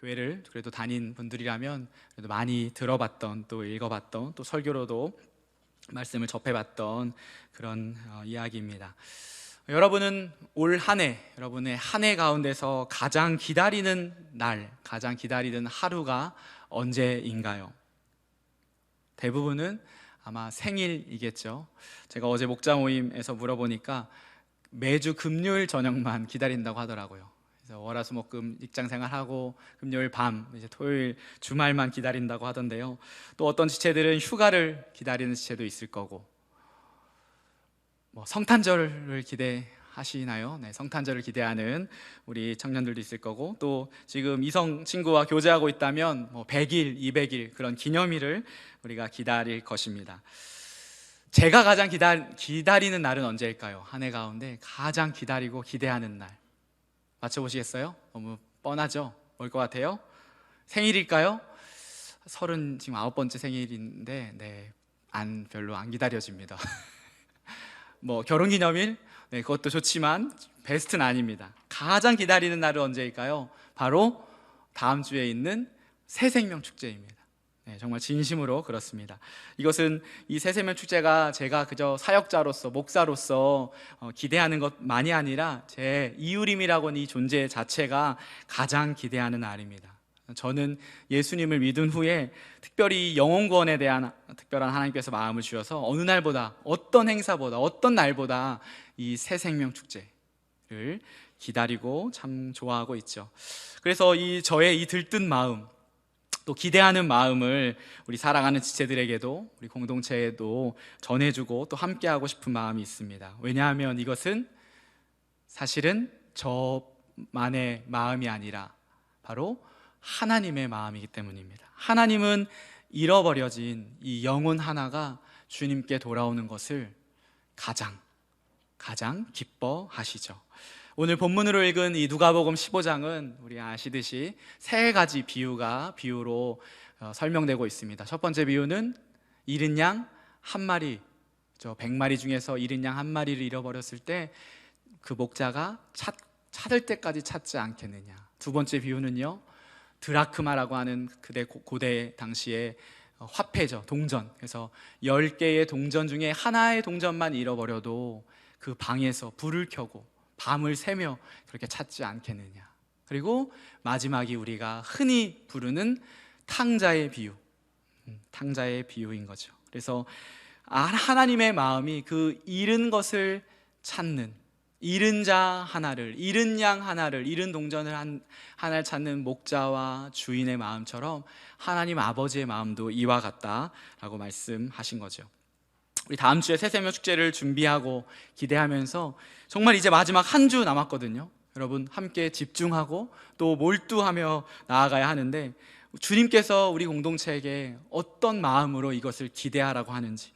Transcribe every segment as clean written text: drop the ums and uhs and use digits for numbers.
교회를 그래도 다닌 분들이라면 그래도 많이 들어봤던, 또 읽어봤던, 또 설교로도 말씀을 접해봤던 그런 이야기입니다. 여러분은 올 한 해, 여러분의 한 해 가운데서 가장 기다리는 날, 가장 기다리는 하루가 언제인가요? 대부분은 아마 생일이겠죠. 제가 어제 목자 모임에서 물어보니까 매주 금요일 저녁만 기다린다고 하더라고요. 그래서 월화수목금 직장 생활하고 금요일 밤, 이제 토요일 주말만 기다린다고 하던데요. 또 어떤 지체들은 휴가를 기다리는 지체도 있을 거고, 성탄절을 기대하시나요? 네, 성탄절을 기대하는 우리 청년들도 있을 거고, 또 지금 이성 친구와 교제하고 있다면 100일, 200일 그런 기념일을 우리가 기다릴 것입니다. 제가 가장 기다리는 날은 언제일까요? 한 해 가운데 가장 기다리고 기대하는 날 맞춰보시겠어요? 너무 뻔하죠? 뭘 것 같아요? 생일일까요? 39번째 생일인데 별로 안 기다려집니다. 결혼기념일? 네, 그것도 좋지만 베스트는 아닙니다. 가장 기다리는 날은 언제일까요? 바로 다음 주에 있는 새생명축제입니다. 네, 정말 진심으로 그렇습니다. 이것은 이 새생명 축제가 제가 그저 사역자로서, 목사로서 기대하는 것만이 아니라 제 이웃임이라고 하는 이 존재 자체가 가장 기대하는 날입니다. 저는 예수님을 믿은 후에 특별히 영혼구원에 대한 특별한 하나님께서 마음을 주셔서 어느 날보다, 어떤 행사보다, 어떤 날보다 이 새생명 축제를 기다리고 참 좋아하고 있죠. 그래서 저의 이 들뜬 마음, 또 기대하는 마음을 우리 사랑하는 지체들에게도, 우리 공동체에도 전해주고 또 함께하고 싶은 마음이 있습니다. 왜냐하면 이것은 사실은 저만의 마음이 아니라 바로 하나님의 마음이기 때문입니다. 하나님은 잃어버려진 이 영혼 하나가 주님께 돌아오는 것을 가장 기뻐하시죠. 오늘 본문으로 읽은 이 누가복음 15장은 우리 아시듯이 세 가지 비유로 설명되고 있습니다. 첫 번째 비유는 잃은 양 한 마리, 100마리 중에서 잃은 양 한 마리를 잃어버렸을 때 그 목자가 찾을 때까지 찾지 않겠느냐. 두 번째 비유는요, 드라크마라고 하는 그때 고대 당시에 화폐죠, 동전. 그래서 10개의 동전 중에 하나의 동전만 잃어버려도 그 방에서 불을 켜고 밤을 새며 그렇게 찾지 않겠느냐. 그리고 마지막이 우리가 흔히 부르는 탕자의 비유인 거죠. 그래서 하나님의 마음이 그 잃은 것을 찾는, 잃은 자 하나를, 잃은 양 하나를, 잃은 동전을 하나를 찾는 목자와 주인의 마음처럼 하나님 아버지의 마음도 이와 같다라고 말씀하신 거죠. 우리 다음 주에 새생명 축제를 준비하고 기대하면서 정말 이제 마지막 한 주 남았거든요. 여러분 함께 집중하고 또 몰두하며 나아가야 하는데, 주님께서 우리 공동체에게 어떤 마음으로 이것을 기대하라고 하는지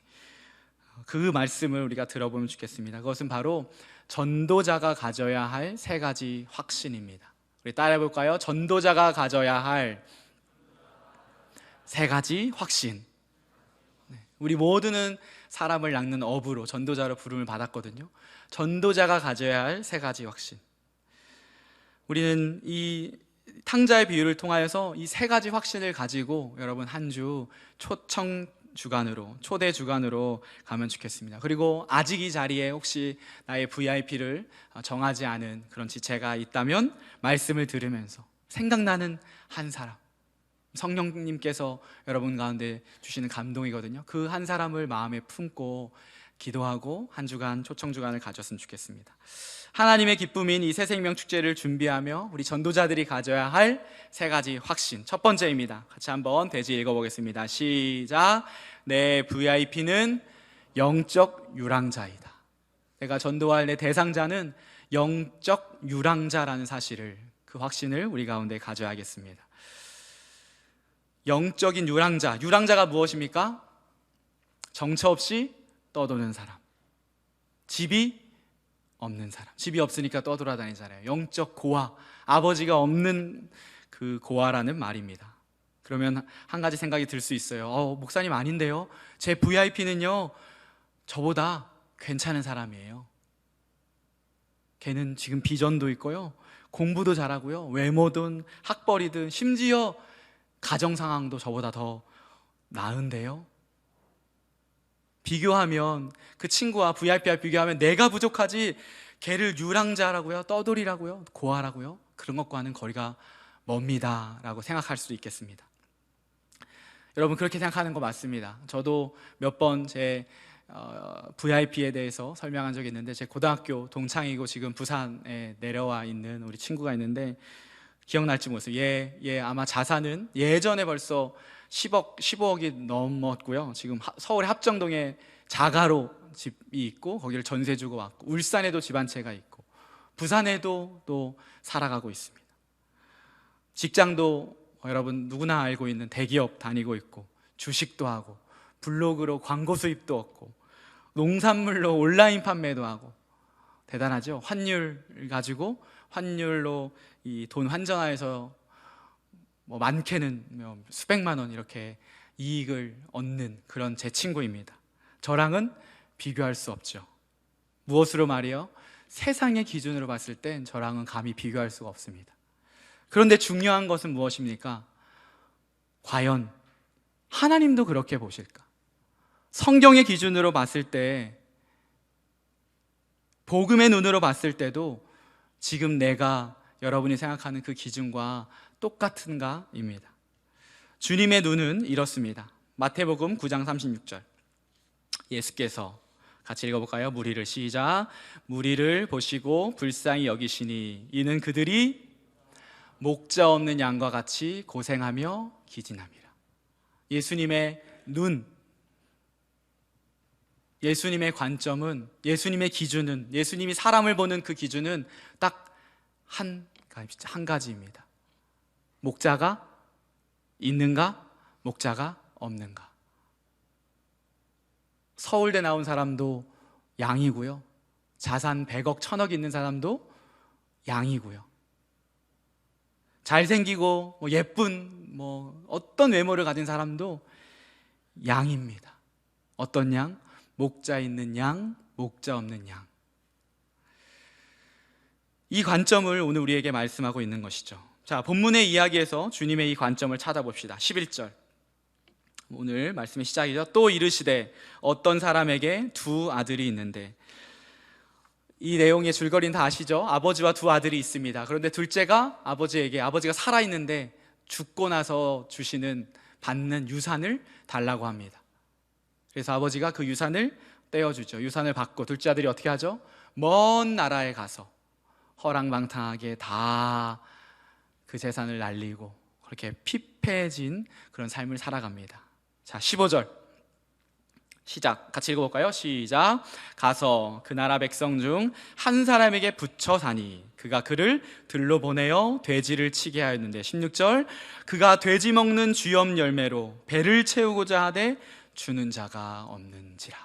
그 말씀을 우리가 들어보면 좋겠습니다. 그것은 바로 전도자가 가져야 할 세 가지 확신입니다. 우리 따라해 볼까요? 전도자가 가져야 할 세 가지 확신. 우리 모두는 사람을 낚는 어부로, 전도자로 부름을 받았거든요. 전도자가 가져야 할 세 가지 확신. 우리는 이 탕자의 비유를 통하여서 이 세 가지 확신을 가지고 여러분 한 주 초대 주간으로 가면 좋겠습니다. 그리고 아직 이 자리에 혹시 나의 VIP를 정하지 않은 그런 지체가 있다면 말씀을 들으면서 생각나는 한 사람, 성령님께서 여러분 가운데 주시는 감동이거든요. 그 한 사람을 마음에 품고 기도하고 한 주간 초청주간을 가졌으면 좋겠습니다. 하나님의 기쁨인 이 새생명 축제를 준비하며 우리 전도자들이 가져야 할 세 가지 확신, 첫 번째입니다. 같이 한번 대지 읽어보겠습니다. 시작. 내 VIP는 영적 유랑자이다. 내가 전도할 내 대상자는 영적 유랑자라는 사실을, 그 확신을 우리 가운데 가져야겠습니다. 영적인 유랑자가 무엇입니까? 정처 없이 떠도는 사람, 집이 없는 사람, 집이 없으니까 떠돌아다니잖아요. 영적 고아, 아버지가 없는 그 고아라는 말입니다. 그러면 한 가지 생각이 들 수 있어요. 목사님 아닌데요? 제 VIP는요 저보다 괜찮은 사람이에요. 걔는 지금 비전도 있고요, 공부도 잘하고요, 외모든 학벌이든 심지어 가정 상황도 저보다 더 나은데요. 비교하면 그 친구와 VIP와 비교하면 내가 부족하지 걔를 유랑자라고요, 떠돌이라고요, 고아라고요, 그런 것과는 거리가 멉니다 라고 생각할 수도 있겠습니다. 여러분, 그렇게 생각하는 거 맞습니다. 저도 몇 번 제 VIP에 대해서 설명한 적이 있는데, 제 고등학교 동창이고 지금 부산에 내려와 있는 우리 친구가 있는데, 기억날지 모르겠어요. 얘 아마 자산은 예전에 벌써 10억, 15억이 넘었고요. 지금 서울의 합정동에 자가로 집이 있고 거기를 전세 주고 왔고, 울산에도 집 한 채가 있고, 부산에도 또 살아가고 있습니다. 직장도 여러분 누구나 알고 있는 대기업 다니고 있고, 주식도 하고, 블로그로 광고 수입도 얻고, 농산물로 온라인 판매도 하고, 대단하죠. 환율을 가지고 환율로 이 돈 환전하여서 뭐 많게는 수백만 원 이렇게 이익을 얻는 그런 제 친구입니다. 저랑은 비교할 수 없죠. 무엇으로 말이요? 세상의 기준으로 봤을 땐 저랑은 감히 비교할 수가 없습니다. 그런데 중요한 것은 무엇입니까? 과연 하나님도 그렇게 보실까? 성경의 기준으로 봤을 때, 복음의 눈으로 봤을 때도 지금 내가, 여러분이 생각하는 그 기준과 똑같은가입니다. 주님의 눈은 이렇습니다. 마태복음 9장 36절, 예수께서 같이 읽어볼까요? 무리를, 시작. 무리를 보시고 불쌍히 여기시니 이는 그들이 목자 없는 양과 같이 고생하며 기진함이라. 예수님의 눈, 예수님의 관점은, 예수님의 기준은, 예수님이 사람을 보는 그 기준은 딱 한 가지입니다. 목자가 있는가, 목자가 없는가. 서울대 나온 사람도 양이고요, 자산 100억, 1000억 있는 사람도 양이고요, 잘생기고 예쁜 어떤 외모를 가진 사람도 양입니다. 어떤 양? 목자 있는 양, 목자 없는 양. 이 관점을 오늘 우리에게 말씀하고 있는 것이죠. 자, 본문의 이야기에서 주님의 이 관점을 찾아봅시다. 11절, 오늘 말씀의 시작이죠. 또 이르시되 어떤 사람에게 두 아들이 있는데, 이 내용의 줄거리는 다 아시죠? 아버지와 두 아들이 있습니다. 그런데 둘째가 아버지가 살아있는데 죽고 나서 받는 유산을 달라고 합니다. 그래서 아버지가 그 유산을 떼어주죠. 유산을 받고 둘째 아들이 어떻게 하죠? 먼 나라에 가서 허랑방탕하게 다 그 재산을 날리고 그렇게 피폐해진 그런 삶을 살아갑니다. 자, 15절 시작, 같이 읽어볼까요? 시작. 가서 그 나라 백성 중 한 사람에게 붙여 사니 그가 그를 들로 보내어 돼지를 치게 하였는데, 16절, 그가 돼지 먹는 쥐염 열매로 배를 채우고자 하되 주는 자가 없는지라.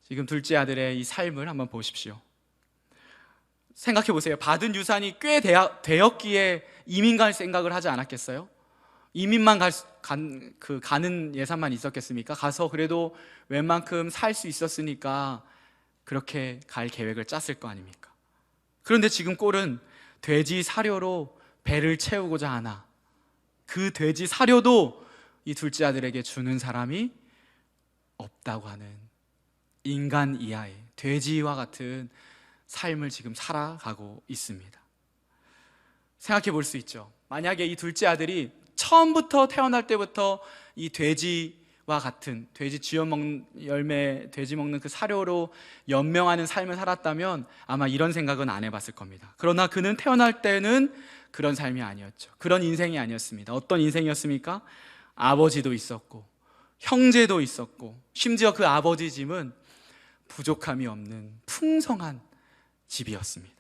지금 둘째 아들의 이 삶을 한번 보십시오. 생각해 보세요. 받은 유산이 꽤 되었기에 이민 갈 생각을 하지 않았겠어요? 이민만 가는 예산만 있었겠습니까? 가서 그래도 웬만큼 살 수 있었으니까 그렇게 갈 계획을 짰을 거 아닙니까? 그런데 지금 꼴은 돼지 사료로 배를 채우고자 하나, 그 돼지 사료도 이 둘째 아들에게 주는 사람이 없다고 하는 인간 이하의 돼지와 같은 삶을 지금 살아가고 있습니다. 생각해 볼 수 있죠. 만약에 이 둘째 아들이 처음부터, 태어날 때부터 이 돼지와 같은, 돼지 쥐염 먹는 열매, 돼지 먹는 그 사료로 연명하는 삶을 살았다면 아마 이런 생각은 안 해봤을 겁니다. 그러나 그는 태어날 때는 그런 삶이 아니었죠. 그런 인생이 아니었습니다. 어떤 인생이었습니까? 아버지도 있었고 형제도 있었고, 심지어 그 아버지 집은 부족함이 없는 풍성한 집이었습니다.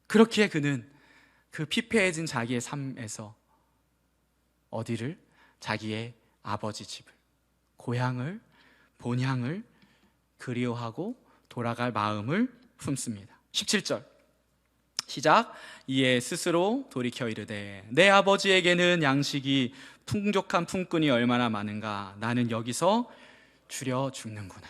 그렇기에 그는 그 피폐해진 자기의 삶에서 어디를? 자기의 아버지 집을, 고향을, 본향을 그리워하고 돌아갈 마음을 품습니다. 17절 시작. 이에 스스로 돌이켜 이르되 내 아버지에게는 양식이 풍족한 품꾼이 얼마나 많은가, 나는 여기서 줄여 죽는구나.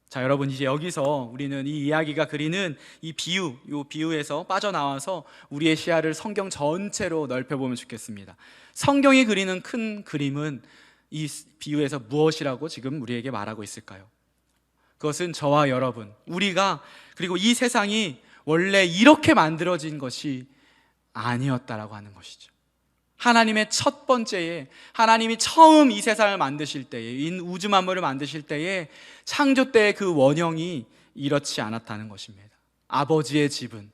자, 여러분, 이제 여기서 우리는 이 이야기가 그리는 이 비유에서 빠져나와서 우리의 시야를 성경 전체로 넓혀보면 좋겠습니다. 성경이 그리는 큰 그림은 이 비유에서 무엇이라고 지금 우리에게 말하고 있을까요? 그것은 저와 여러분, 우리가, 그리고 이 세상이 원래 이렇게 만들어진 것이 아니었다라고 하는 것이죠. 하나님의 첫 번째에, 하나님이 처음 이 세상을 만드실 때에, 이 우주 만물을 만드실 때에 창조 때의 그 원형이 이렇지 않았다는 것입니다. 아버지의 집은,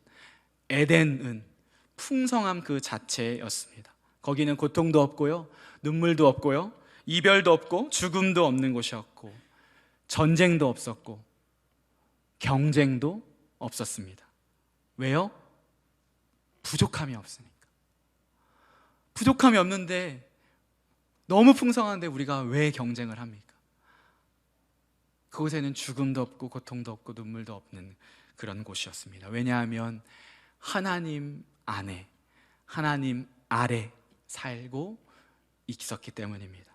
에덴은 풍성함 그 자체였습니다. 거기는 고통도 없고요, 눈물도 없고요, 이별도 없고 죽음도 없는 곳이었고, 전쟁도 없었고 경쟁도 없었습니다. 왜요? 부족함이 없으니까. 부족함이 없는데, 너무 풍성한데 우리가 왜 경쟁을 합니까? 그곳에는 죽음도 없고 고통도 없고 눈물도 없는 그런 곳이었습니다. 왜냐하면 하나님 안에, 하나님 아래 살고 있었기 때문입니다.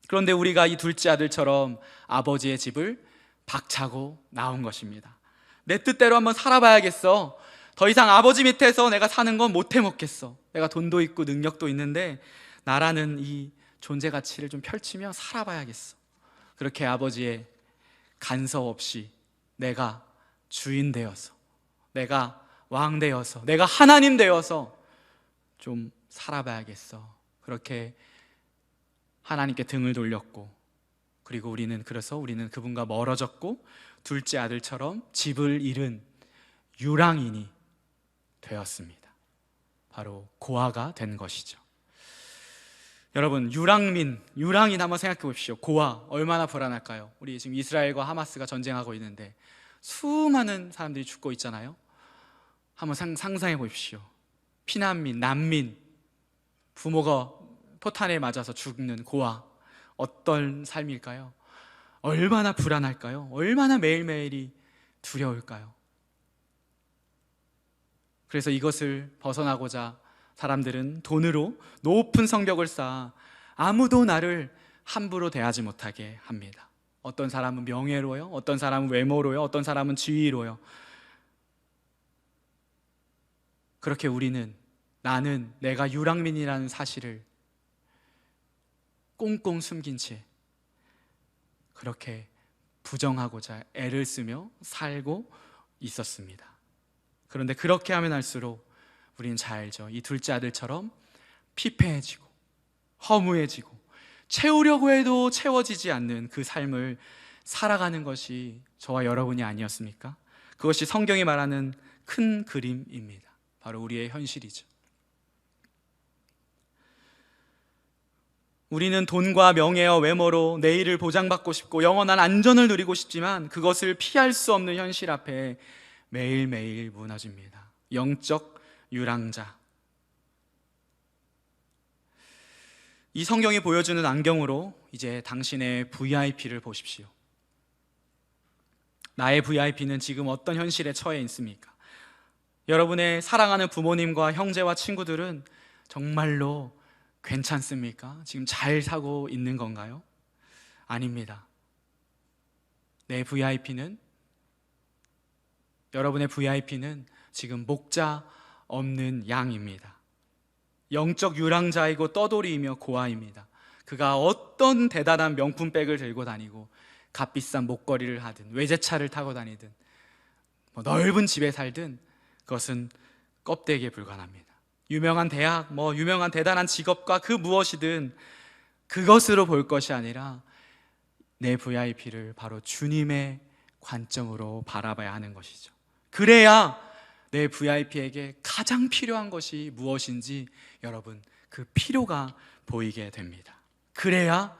그런데 우리가 이 둘째 아들처럼 아버지의 집을 박차고 나온 것입니다. 내 뜻대로 한번 살아봐야겠어. 더 이상 아버지 밑에서 내가 사는 건 못 해먹겠어. 내가 돈도 있고 능력도 있는데 나라는 이 존재 가치를 좀 펼치며 살아봐야겠어. 그렇게 아버지의 간섭 없이 내가 주인 되어서, 내가 왕 되어서, 내가 하나님 되어서 좀 살아봐야겠어. 그렇게 하나님께 등을 돌렸고, 그리고 그래서 우리는 그분과 멀어졌고, 둘째 아들처럼 집을 잃은 유랑인이 되었습니다. 바로 고아가 된 것이죠. 여러분, 유랑인 한번 생각해 보십시오. 고아, 얼마나 불안할까요? 우리 지금 이스라엘과 하마스가 전쟁하고 있는데 수많은 사람들이 죽고 있잖아요. 한번 상상해 보십시오. 피난민, 난민, 부모가 포탄에 맞아서 죽는 고아, 어떤 삶일까요? 얼마나 불안할까요? 얼마나 매일매일이 두려울까요? 그래서 이것을 벗어나고자 사람들은 돈으로 높은 성벽을 쌓아 아무도 나를 함부로 대하지 못하게 합니다. 어떤 사람은 명예로요, 어떤 사람은 외모로요, 어떤 사람은 지위로요. 그렇게 나는 내가 유랑민이라는 사실을 꽁꽁 숨긴 채 그렇게 부정하고자 애를 쓰며 살고 있었습니다. 그런데 그렇게 하면 할수록 우리는 잘 알죠. 이 둘째 아들처럼 피폐해지고 허무해지고 채우려고 해도 채워지지 않는 그 삶을 살아가는 것이 저와 여러분이 아니었습니까? 그것이 성경이 말하는 큰 그림입니다. 바로 우리의 현실이죠. 우리는 돈과 명예와 외모로 내일을 보장받고 싶고 영원한 안전을 누리고 싶지만 그것을 피할 수 없는 현실 앞에 매일매일 무너집니다. 영적 유랑자. 이 성경이 보여주는 안경으로 이제 당신의 VIP를 보십시오. 나의 VIP는 지금 어떤 현실에 처해 있습니까? 여러분의 사랑하는 부모님과 형제와 친구들은 정말로 괜찮습니까? 지금 잘 사고 있는 건가요? 아닙니다. 여러분의 VIP는 지금 목자 없는 양입니다. 영적 유랑자이고 떠돌이이며 고아입니다. 그가 어떤 대단한 명품백을 들고 다니고 값비싼 목걸이를 하든 외제차를 타고 다니든 넓은 집에 살든 그것은 껍데기에 불과합니다. 유명한 대학, 유명한 대단한 직업과 그 무엇이든 그것으로 볼 것이 아니라 내 VIP를 바로 주님의 관점으로 바라봐야 하는 것이죠. 그래야 내 VIP에게 가장 필요한 것이 무엇인지 여러분 그 필요가 보이게 됩니다. 그래야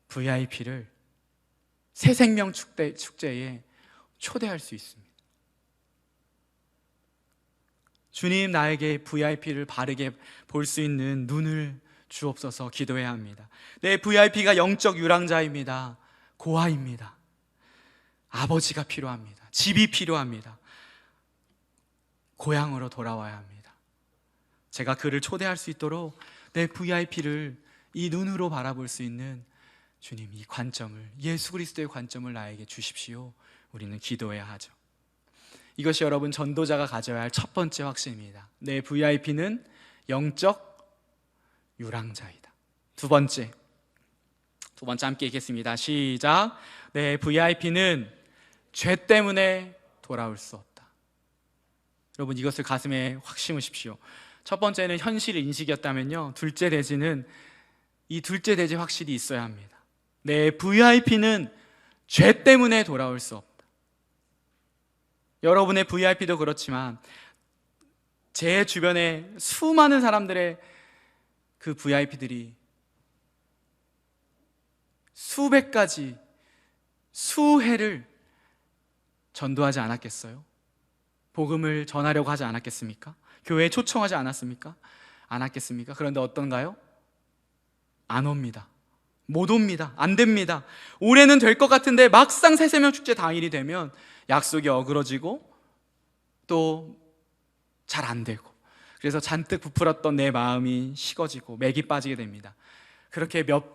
VIP를 새생명 축제에 초대할 수 있습니다. 주님, 나에게 VIP를 바르게 볼 수 있는 눈을 주옵소서 기도해야 합니다. 내 VIP가 영적 유랑자입니다. 고아입니다. 아버지가 필요합니다. 집이 필요합니다. 고향으로 돌아와야 합니다. 제가 그를 초대할 수 있도록 내 VIP를 이 눈으로 바라볼 수 있는 주님, 이 관점을, 예수 그리스도의 관점을 나에게 주십시오. 우리는 기도해야 하죠. 이것이 여러분 전도자가 가져야 할 첫 번째 확신입니다. 내 VIP는 영적 유랑자이다. 두 번째 함께 읽겠습니다. 시작. 내 VIP는 죄 때문에 돌아올 수 없다. 여러분, 이것을 가슴에 확 심으십시오. 첫 번째는 현실 인식이었다면요, 둘째 대지는 이 둘째 대지 확실히 있어야 합니다. 내 VIP는 죄 때문에 돌아올 수 없다. 여러분의 VIP도 그렇지만 제 주변에 수많은 사람들의 그 VIP들이 수백 가지, 수해를 전도하지 않았겠어요? 복음을 전하려고 하지 않았겠습니까? 교회에 초청하지 않았겠습니까? 그런데 어떤가요? 안 옵니다. 못 옵니다. 안 됩니다. 올해는 될 것 같은데 막상 새세명 축제 당일이 되면 약속이 어그러지고 또 잘 안 되고, 그래서 잔뜩 부풀었던 내 마음이 식어지고 맥이 빠지게 됩니다. 그렇게 몇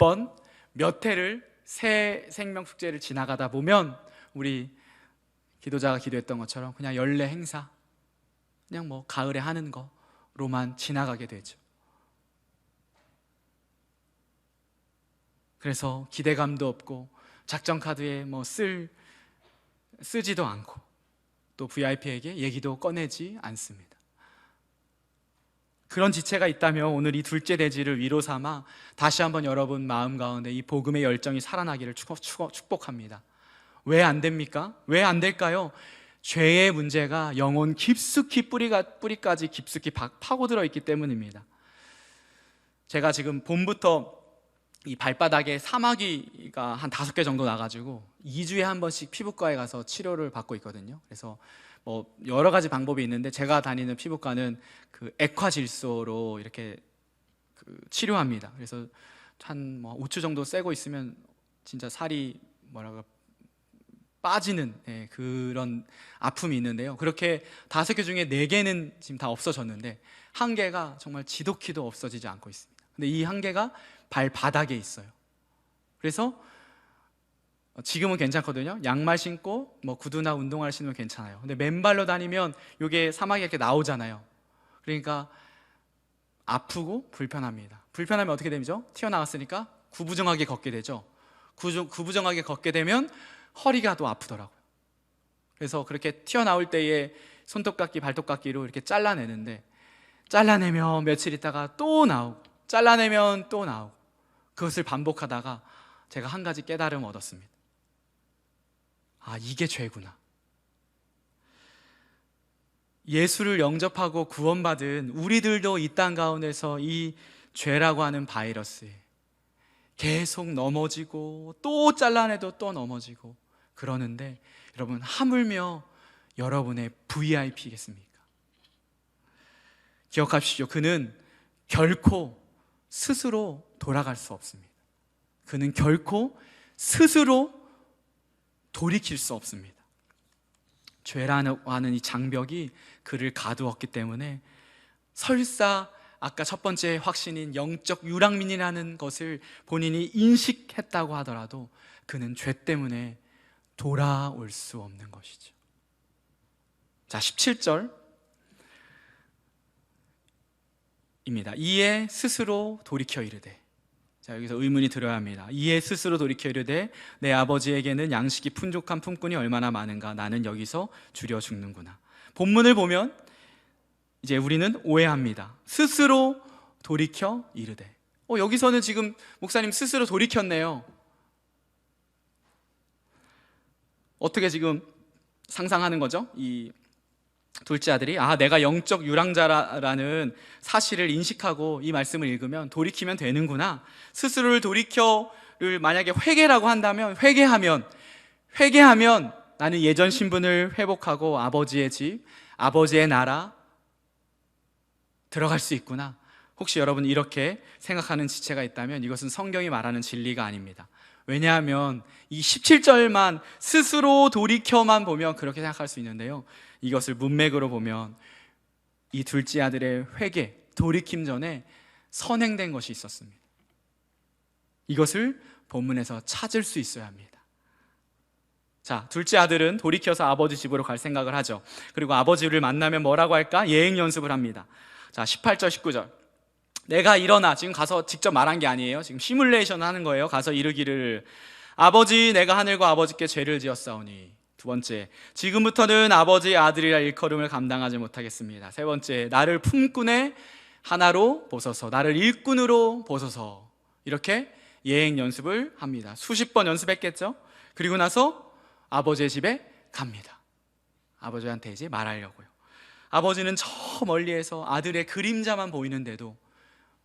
해를 새 생명 축제를 지나가다 보면 우리 기도자가 기도했던 것처럼 그냥 연례 행사, 그냥 뭐 가을에 하는 거로만 지나가게 되죠. 그래서 기대감도 없고 작전 카드에 뭐 쓰지도 않고 또 VIP에게 얘기도 꺼내지 않습니다. 그런 지체가 있다면 오늘 이 둘째 대지를 위로 삼아 다시 한번 여러분 마음 가운데 이 복음의 열정이 살아나기를 축복합니다. 왜 안 됩니까? 왜 안 될까요? 죄의 문제가 영혼 깊숙이 뿌리까지 깊숙이 파고들어 있기 때문입니다. 제가 지금 봄부터 이 발바닥에 사마귀가 한 5개 정도 나가지고 2주에 한 번씩 피부과에 가서 치료를 받고 있거든요. 그래서 뭐 여러 가지 방법이 있는데 제가 다니는 피부과는 그 액화질소로 이렇게 치료합니다. 그래서 한 5주 정도 쐬고 있으면 진짜 살이 빠지는 그런 아픔이 있는데요. 그렇게 5개 중에 4개는 지금 다 없어졌는데 한 개가 정말 지독히도 없어지지 않고 있습니다. 근데 이 한 개가 발바닥에 있어요. 그래서 지금은 괜찮거든요. 양말 신고 뭐 구두나 운동화를 신으면 괜찮아요. 근데 맨발로 다니면 이게 사막이 이렇게 나오잖아요. 그러니까 아프고 불편합니다. 불편하면 어떻게 되죠? 튀어나왔으니까 구부정하게 걷게 되죠. 구부정하게 걷게 되면 허리가 또 아프더라고요. 그래서 그렇게 튀어나올 때에 손톱깎이, 발톱깎이로 이렇게 잘라내는데, 잘라내면 며칠 있다가 또 나오고, 잘라내면 또 나오고, 그것을 반복하다가 제가 한 가지 깨달음을 얻었습니다. 아, 이게 죄구나. 예수를 영접하고 구원받은 우리들도 이 땅 가운데서 이 죄라고 하는 바이러스에 계속 넘어지고 또 잘라내도 또 넘어지고 그러는데, 여러분, 하물며 여러분의 VIP겠습니까? 기억하십시오. 그는 결코 스스로 돌아갈 수 없습니다. 그는 결코 스스로 돌이킬 수 없습니다. 죄라고 하는 이 장벽이 그를 가두었기 때문에 설사 아까 첫 번째 확신인 영적 유랑민이라는 것을 본인이 인식했다고 하더라도 그는 죄 때문에 돌아올 수 없는 것이죠. 자, 17절입니다. 이에 스스로 돌이켜 이르되, 자, 여기서 의문이 들어야 합니다. 이에 스스로 돌이켜 이르되 내 아버지에게는 양식이 풍족한 품꾼이 얼마나 많은가, 나는 여기서 줄여 죽는구나. 본문을 보면 이제 우리는 오해합니다. 스스로 돌이켜 이르되, 여기서는 지금 목사님 스스로 돌이켰네요. 어떻게 지금 상상하는 거죠? 이 둘째 아들이 내가 영적 유랑자라는 사실을 인식하고 이 말씀을 읽으면 돌이키면 되는구나. 스스로를 돌이켜를 만약에 회개라고 한다면, 회개하면 나는 예전 신분을 회복하고 아버지의 집, 아버지의 나라 들어갈 수 있구나. 혹시 여러분 이렇게 생각하는 지체가 있다면 이것은 성경이 말하는 진리가 아닙니다. 왜냐하면 이 17절만 스스로 돌이켜만 보면 그렇게 생각할 수 있는데요, 이것을 문맥으로 보면 이 둘째 아들의 회개, 돌이킴 전에 선행된 것이 있었습니다. 이것을 본문에서 찾을 수 있어야 합니다. 자, 둘째 아들은 돌이켜서 아버지 집으로 갈 생각을 하죠. 그리고 아버지를 만나면 뭐라고 할까? 예행 연습을 합니다. 자, 18절 19절. 내가 일어나, 지금 가서 직접 말한 게 아니에요. 지금 시뮬레이션 하는 거예요. 가서 이르기를, 아버지, 내가 하늘과 아버지께 죄를 지었사오니. 두 번째, 지금부터는 아버지의 아들이라 일컬음을 감당하지 못하겠습니다. 세 번째, 나를 품꾼의 하나로 보소서, 나를 일꾼으로 보소서. 이렇게 예행 연습을 합니다. 수십 번 연습했겠죠. 그리고 나서 아버지의 집에 갑니다. 아버지한테 이제 말하려고요. 아버지는 저 멀리에서 아들의 그림자만 보이는데도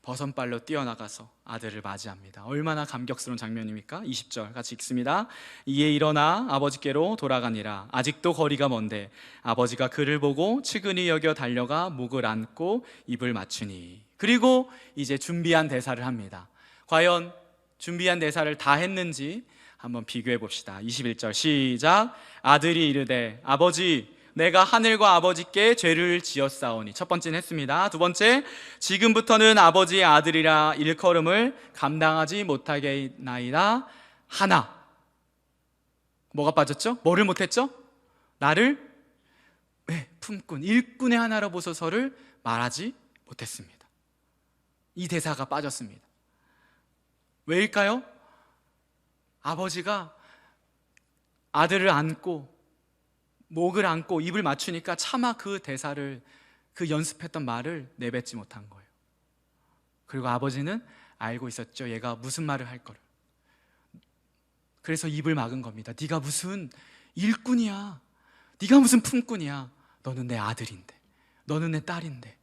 버선발로 뛰어나가서 아들을 맞이합니다. 얼마나 감격스러운 장면입니까? 20절 같이 읽습니다. 이에 일어나 아버지께로 돌아가니라. 아직도 거리가 먼데 아버지가 그를 보고 측은히 여겨 달려가 묵을 안고 입을 맞추니. 그리고 이제 준비한 대사를 합니다. 과연 준비한 대사를 다 했는지 한번 비교해 봅시다. 21절 시작. 아들이 이르되 아버지, 내가 하늘과 아버지께 죄를 지었사오니. 첫 번째는 했습니다. 두 번째, 지금부터는 아버지의 아들이라 일컬음을 감당하지 못하겠나이다 하나. 뭐가 빠졌죠? 뭐를 못했죠? 나를 품꾼, 일꾼의 하나로 보소서를 말하지 못했습니다. 이 대사가 빠졌습니다. 왜일까요? 아버지가 아들을 안고 목을 안고 입을 맞추니까 차마 그 대사를, 그 연습했던 말을 내뱉지 못한 거예요. 그리고 아버지는 알고 있었죠. 얘가 무슨 말을 할 거를. 그래서 입을 막은 겁니다. 네가 무슨 일꾼이야, 네가 무슨 품꾼이야, 너는 내 아들인데, 너는 내 딸인데.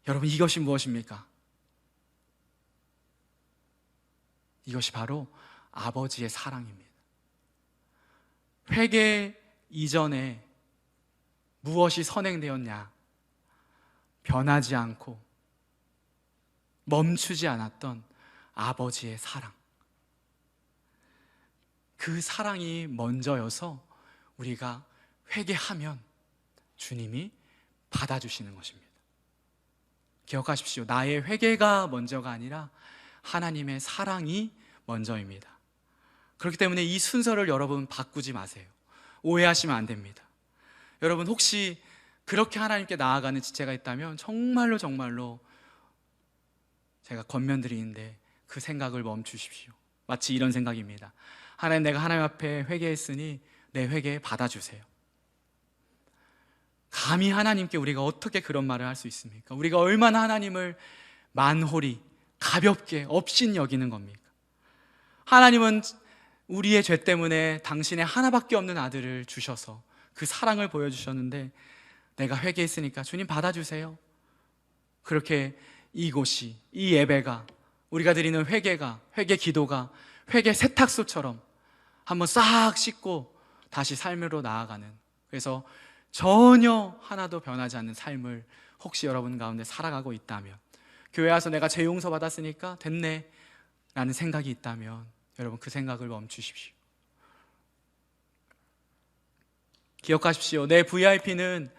여러분, 이것이 무엇입니까? 이것이 바로 아버지의 사랑입니다. 회개 이전에 무엇이 선행되었냐? 변하지 않고 멈추지 않았던 아버지의 사랑. 그 사랑이 먼저여서 우리가 회개하면 주님이 받아주시는 것입니다. 기억하십시오. 나의 회개가 먼저가 아니라 하나님의 사랑이 먼저입니다. 그렇기 때문에 이 순서를 여러분 바꾸지 마세요. 오해하시면 안 됩니다. 여러분, 혹시 그렇게 하나님께 나아가는 지체가 있다면 정말로 제가 권면드리는데 그 생각을 멈추십시오. 마치 이런 생각입니다. 하나님, 내가 하나님 앞에 회개했으니 내 회개 받아주세요. 감히 하나님께 우리가 어떻게 그런 말을 할 수 있습니까? 우리가 얼마나 하나님을 만홀히 가볍게 업신 여기는 겁니까? 하나님은 우리의 죄 때문에 당신의 하나밖에 없는 아들을 주셔서 그 사랑을 보여주셨는데, 내가 회개했으니까 주님 받아주세요. 그렇게 이곳이, 이 예배가, 우리가 드리는 회개가, 회개 기도가 회개 세탁소처럼 한번 싹 씻고 다시 삶으로 나아가는, 그래서 전혀 하나도 변하지 않는 삶을 혹시 여러분 가운데 살아가고 있다면, 교회 와서 내가 죄 용서 받았으니까 됐네 라는 생각이 있다면 여러분, 그 생각을 멈추십시오. 기억하십시오. 내 VIP는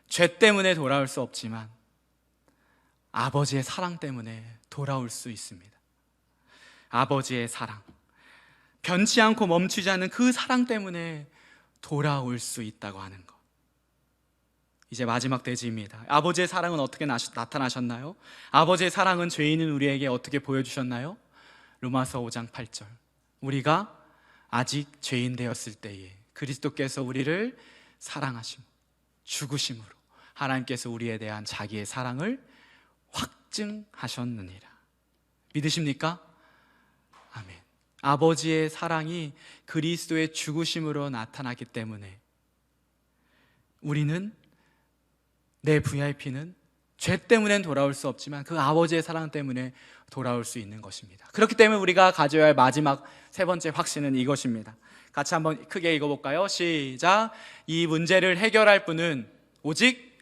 죄 때문에 돌아올 수 없지만 아버지의 사랑 때문에 돌아올 수 있습니다. 아버지의 사랑, 변치 않고 멈추지 않는 그 사랑 때문에 돌아올 수 있다고 하는 것. 이제 마지막 대지입니다. 아버지의 사랑은 어떻게 나타나셨나요? 아버지의 사랑은 죄 있는 우리에게 어떻게 보여주셨나요? 로마서 5장 8절. 우리가 아직 죄인 되었을 때에 그리스도께서 우리를 사랑하심, 죽으심으로 하나님께서 우리에 대한 자기의 사랑을 확증하셨느니라. 믿으십니까? 아멘. 아버지의 사랑이 그리스도의 죽으심으로 나타나기 때문에 우리는, 내 VIP는 죄 때문엔 돌아올 수 없지만 그 아버지의 사랑 때문에 돌아올 수 있는 것입니다. 그렇기 때문에 우리가 가져야 할 마지막 세 번째 확신은 이것입니다. 같이 한번 크게 읽어볼까요? 시작. 이 문제를 해결할 분은 오직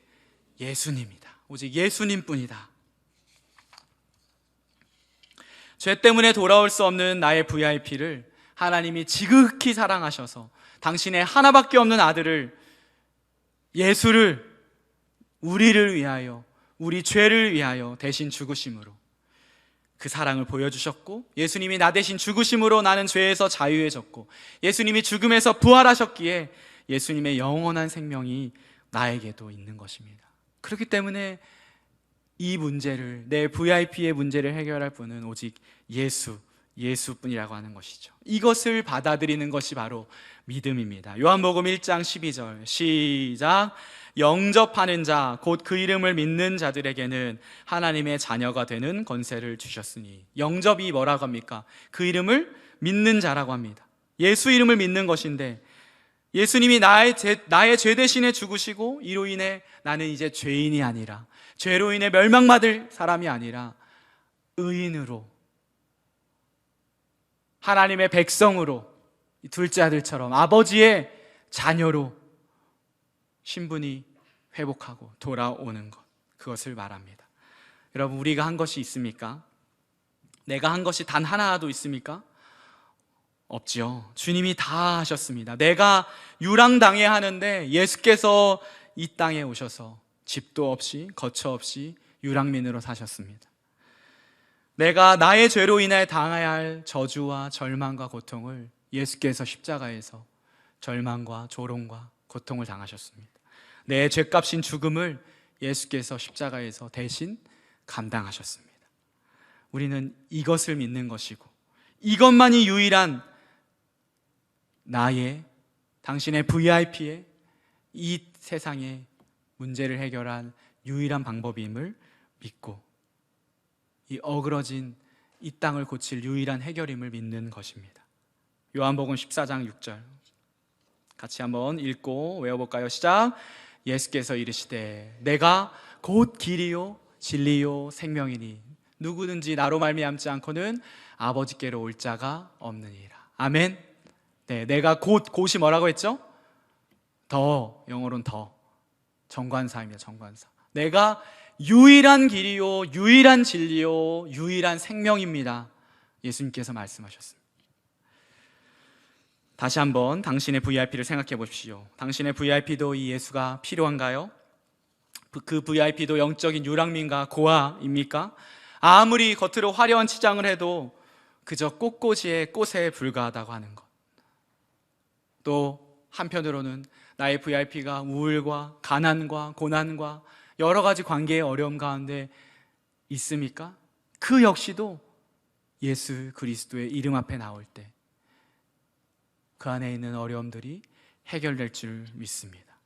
예수님이다. 오직 예수님뿐이다. 죄 때문에 돌아올 수 없는 나의 VIP를 하나님이 지극히 사랑하셔서 당신의 하나밖에 없는 아들을, 예수를, 우리를 위하여, 우리 죄를 위하여 대신 죽으심으로 그 사랑을 보여주셨고, 예수님이 나 대신 죽으심으로 나는 죄에서 자유해졌고, 예수님이 죽음에서 부활하셨기에 예수님의 영원한 생명이 나에게도 있는 것입니다. 그렇기 때문에 이 문제를, 내 VIP의 문제를 해결할 분은 오직 예수뿐이라고 하는 것이죠. 이것을 받아들이는 것이 바로 믿음입니다. 요한복음 1장 12절 시작. 영접하는 자 곧 그 이름을 믿는 자들에게는 하나님의 자녀가 되는 권세를 주셨으니. 영접이 뭐라고 합니까? 그 이름을 믿는 자라고 합니다. 예수 이름을 믿는 것인데, 예수님이 나의 죄 대신에 죽으시고 이로 인해 나는 이제 죄인이 아니라, 죄로 인해 멸망받을 사람이 아니라 의인으로, 하나님의 백성으로, 둘째 아들처럼 아버지의 자녀로 신분이 회복하고 돌아오는 것, 그것을 말합니다. 여러분, 우리가 한 것이 있습니까? 내가 한 것이 단 하나라도 있습니까? 없지요. 주님이 다 하셨습니다. 내가 유랑당해야 하는데 예수께서 이 땅에 오셔서 집도 없이 거처 없이 유랑민으로 사셨습니다. 내가 나의 죄로 인해 당해야 할 저주와 절망과 고통을 예수께서 십자가에서 절망과 조롱과 고통을 당하셨습니다. 내 죄값인 죽음을 예수께서 십자가에서 대신 감당하셨습니다. 우리는 이것을 믿는 것이고, 이것만이 유일한 당신의 VIP의 이 세상의 문제를 해결한 유일한 방법임을 믿고, 이 어그러진 이 땅을 고칠 유일한 해결임을 믿는 것입니다. 요한복음 14장 6절 같이 한번 읽고 외워볼까요? 시작. 예수께서 이르시되 내가 곧 길이요 진리요 생명이니 누구든지 나로 말미암지 않고는 아버지께로 올 자가 없느니라. 아멘. 네, 내가 곧이 뭐라고 했죠? 영어로는 정관사입니다. 정관사. 내가 유일한 길이요 유일한 진리요 유일한 생명입니다. 예수님께서 말씀하셨습니다. 다시 한번 당신의 VIP를 생각해 보십시오. 당신의 VIP도 이 예수가 필요한가요? 그 VIP도 영적인 유랑민과 고아입니까? 아무리 겉으로 화려한 치장을 해도 그저 꽃꽂이의 꽃에 불과하다고 하는 것. 또 한편으로는 나의 VIP가 우울과 가난과 고난과 여러 가지 관계의 어려움 가운데 있습니까? 그 역시도 예수 그리스도의 이름 앞에 나올 때 그 안에 있는 어려움들이 해결될 줄 믿습니다.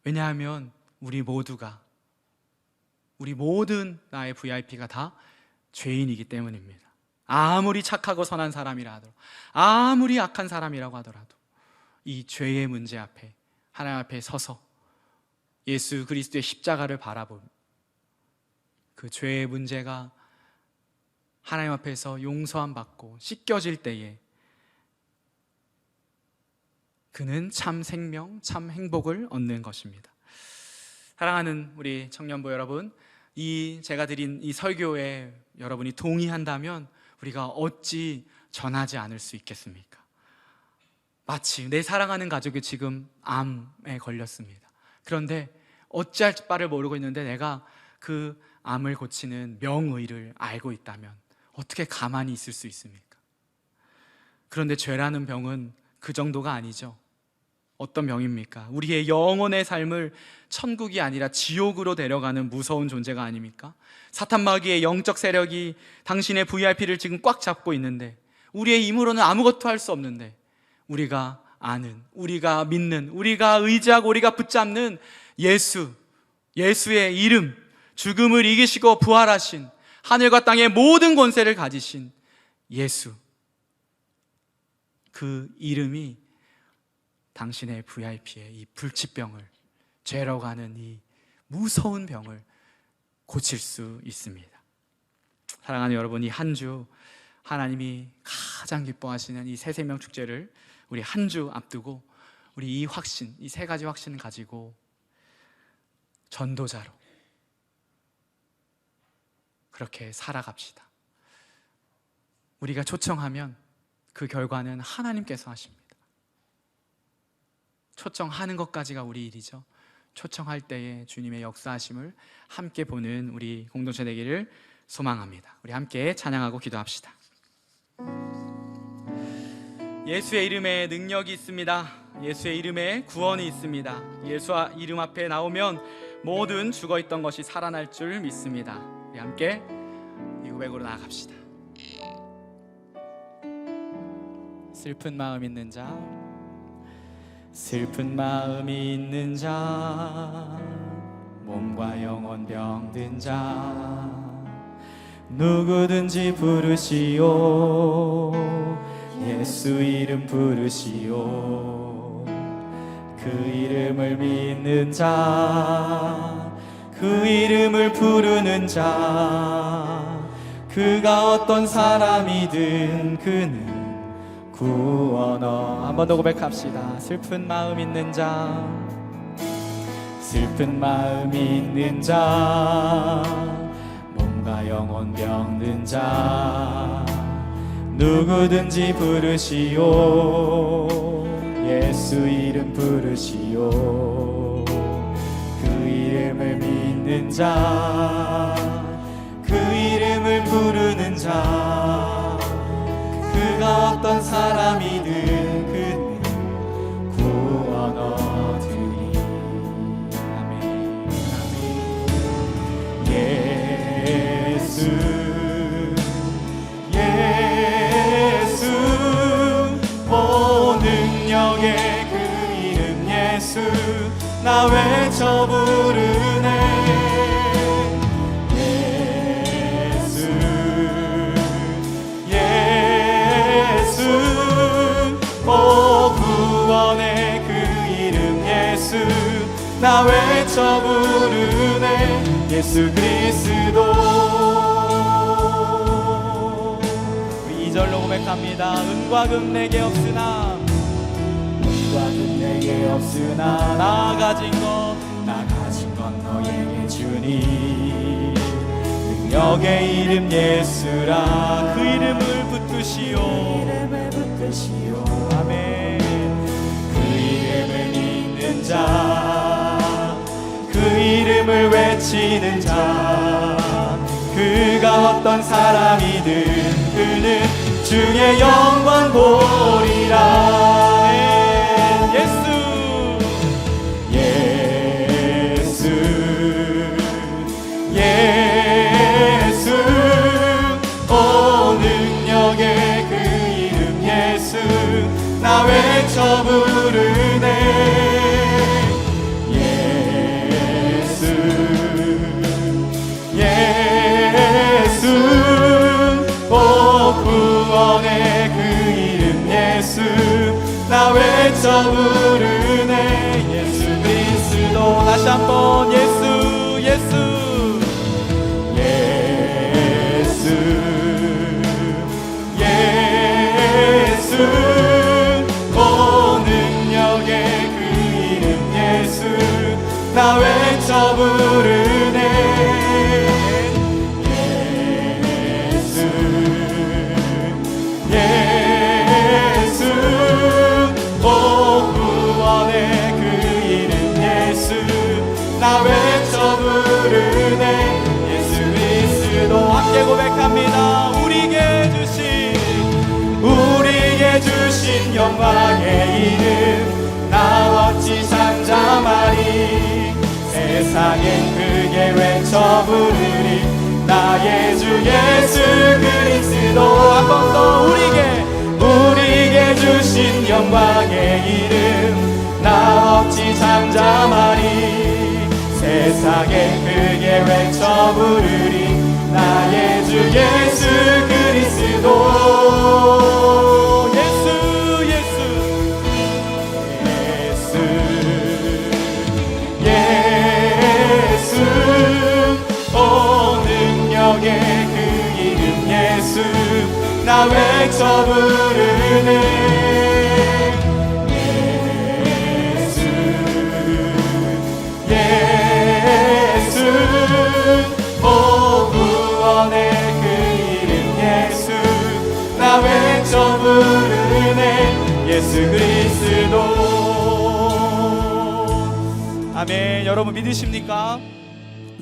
왜냐하면 우리 모든 나의 VIP가 다 죄인이기 때문입니다. 아무리 착하고 선한 사람이라 하더라도, 아무리 악한 사람이라고 하더라도 이 죄의 문제 앞에, 하나님 앞에 서서 예수 그리스도의 십자가를 바라보며 그 죄의 문제가 하나님 앞에서 용서함 받고 씻겨질 때에 그는 참 생명, 참 행복을 얻는 것입니다. 사랑하는 우리 청년부 여러분, 제가 드린 이 설교에 여러분이 동의한다면 우리가 어찌 전하지 않을 수 있겠습니까? 마치 내 사랑하는 가족이 지금 암에 걸렸습니다. 그런데 어찌할 바를 모르고 있는데 내가 그 암을 고치는 명의를 알고 있다면 어떻게 가만히 있을 수 있습니까? 그런데 죄라는 병은 그 정도가 아니죠. 어떤 병입니까? 우리의 영혼의 삶을 천국이 아니라 지옥으로 데려가는 무서운 존재가 아닙니까? 사탄 마귀의 영적 세력이 당신의 VIP를 지금 꽉 잡고 있는데, 우리의 힘으로는 아무것도 할 수 없는데, 우리가 아는, 우리가 믿는, 우리가 의지하고 우리가 붙잡는 예수의 이름, 죽음을 이기시고 부활하신, 하늘과 땅의 모든 권세를 가지신 예수, 그 이름이 당신의 VIP의 이 불치병을, 죄라고 하는 이 무서운 병을 고칠 수 있습니다. 사랑하는 여러분, 이 한 주 하나님이 가장 기뻐하시는 이 새생명 축제를 우리 한 주 앞두고 우리 이 확신, 이 세 가지 확신을 가지고 전도자로 그렇게 살아갑시다. 우리가 초청하면 그 결과는 하나님께서 하십니다. 초청하는 것까지가 우리 일이죠. 초청할 때에 주님의 역사하심을 함께 보는 우리 공동체 되기를 소망합니다. 우리 함께 찬양하고 기도합시다. 예수의 이름에 능력이 있습니다. 예수의 이름에 구원이 있습니다. 예수 이름 앞에 나오면 모든 죽어있던 것이 살아날 줄 믿습니다. 우리 함께 이 고백으로 나아갑시다. 슬픈 마음 있는 자, 슬픈 마음이 있는 자, 몸과 영혼 병든 자, 누구든지 부르시오. 예수 이름 부르시오. 그 이름을 믿는 자, 그 이름을 부르는 자, 그가 어떤 사람이든 그는 구원어. 한 번 더 고백합시다. 슬픈 마음 있는 자, 슬픈 마음이 있는 자, 몸과 영혼 병든 자, 누구든지 부르시오. 예수 이름 부르시오. 그 이름을 믿는 자, 그 이름을 부르는 자, 그가 어떤 사람이든 그는 구원 얻으리. 아멘. 아멘. 예수 예수 오 능력의 그 이름 예수 나 외쳐 부르네. 구원의 그 이름 예수 나 외쳐 부르네. 예수 그리스도. 우리 2절로 고백합니다. 은과 금 내게 없으나, 은과 금 내게 없으나 나 가진 건 너에게 주니. 능력의 이름 예수라. 그 이름을 붙드시오. 아멘. 그 이름을 믿는 자, 그 이름을 외치는 자, 그가 어떤 사람이든 그는 주의 영광 보리라. 예수 예수 예수 오 능력의 그 이름 예수 나 외쳐 부르네. 예수 예수 오 구원의 그 이름 예수 나 외쳐 부르네. 예수 그리스도. 다시 한번 예수 예수 예수 예수 오 능력의 그 이름 예수 나 외쳐 부르네. 예수 예수 오 구원의 그 이름 예수 나 외쳐 부르네. 예수 그리스도. 함께 고백합니다. 우리에게 주신 영광의 이름 나 어찌 잠잠하리. 세상엔 크게 외쳐 부르리. 나의 주 예수 그리스도. 한 번 더. 우리에게 주신 영광의 이름 나 어찌 잠잠하리. 세상엔 크게 외쳐 부르리. 나의 주 예수 그리스도. 예수 오 능력의 그 이름 예수 나 외쳐 부르네. 예수 예수 오 구원의 그 이름 예수 나 외쳐 부르네. 예수 그리스도. 아멘. 여러분 믿으십니까?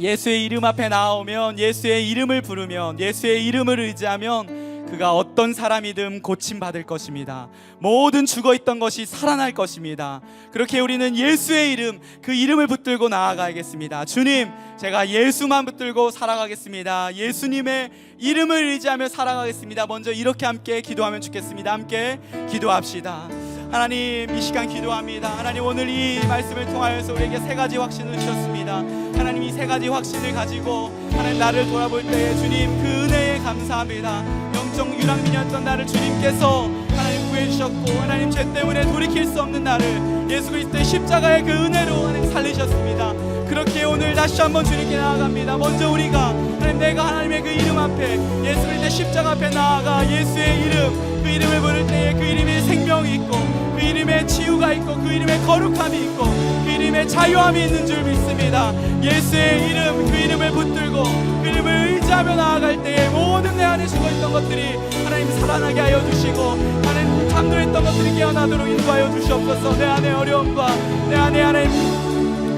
예수의 이름 앞에 나오면, 예수의 이름을 부르면, 예수의 이름을 의지하면 그가 어떤 사람이든 고침받을 것입니다. 모든 죽어있던 것이 살아날 것입니다. 그렇게 우리는 예수의 이름, 그 이름을 붙들고 나아가야겠습니다. 주님, 제가 예수만 붙들고 살아가겠습니다. 예수님의 이름을 의지하며 살아가겠습니다. 먼저 이렇게 함께 기도하면 좋겠습니다. 함께 기도합시다. 하나님, 이 시간 기도합니다. 하나님, 오늘 이 말씀을 통하여서 우리에게 세 가지 확신을 주셨습니다. 하나님, 이 세 가지 확신을 가지고 하나님 나를 돌아볼 때에 주님 그 은혜에 감사합니다. 영적 유랑민이었던 나를 주님께서 하나님 구해주셨고, 하나님 죄 때문에 돌이킬 수 없는 나를 예수 그리스도의 십자가의 그 은혜로 하나님 살리셨습니다. 그렇게 오늘 다시 한번 주님께 나아갑니다. 먼저 우리가 하나님, 내가 하나님의 그 이름 앞에, 예수 그리스도의 십자가 앞에 나아가 예수의 이름, 그 이름을 부를 때에 그 이름에 생명이 있고, 그 이름에 치유가 있고, 그 이름에 거룩함이 있고, 그 이름에 자유함이 있는 줄 믿습니다. 예수의 이름, 그 이름을 붙들고 그 이름을 의지하며 나아갈 때에 모든 내 안에 죽어있던 것들이 하나님 살아나게 하여 주시고, 하나님 잠들었던 것들이 깨어나도록 인도하여 주시옵소서. 내 안의 어려움과 내 안에 하나님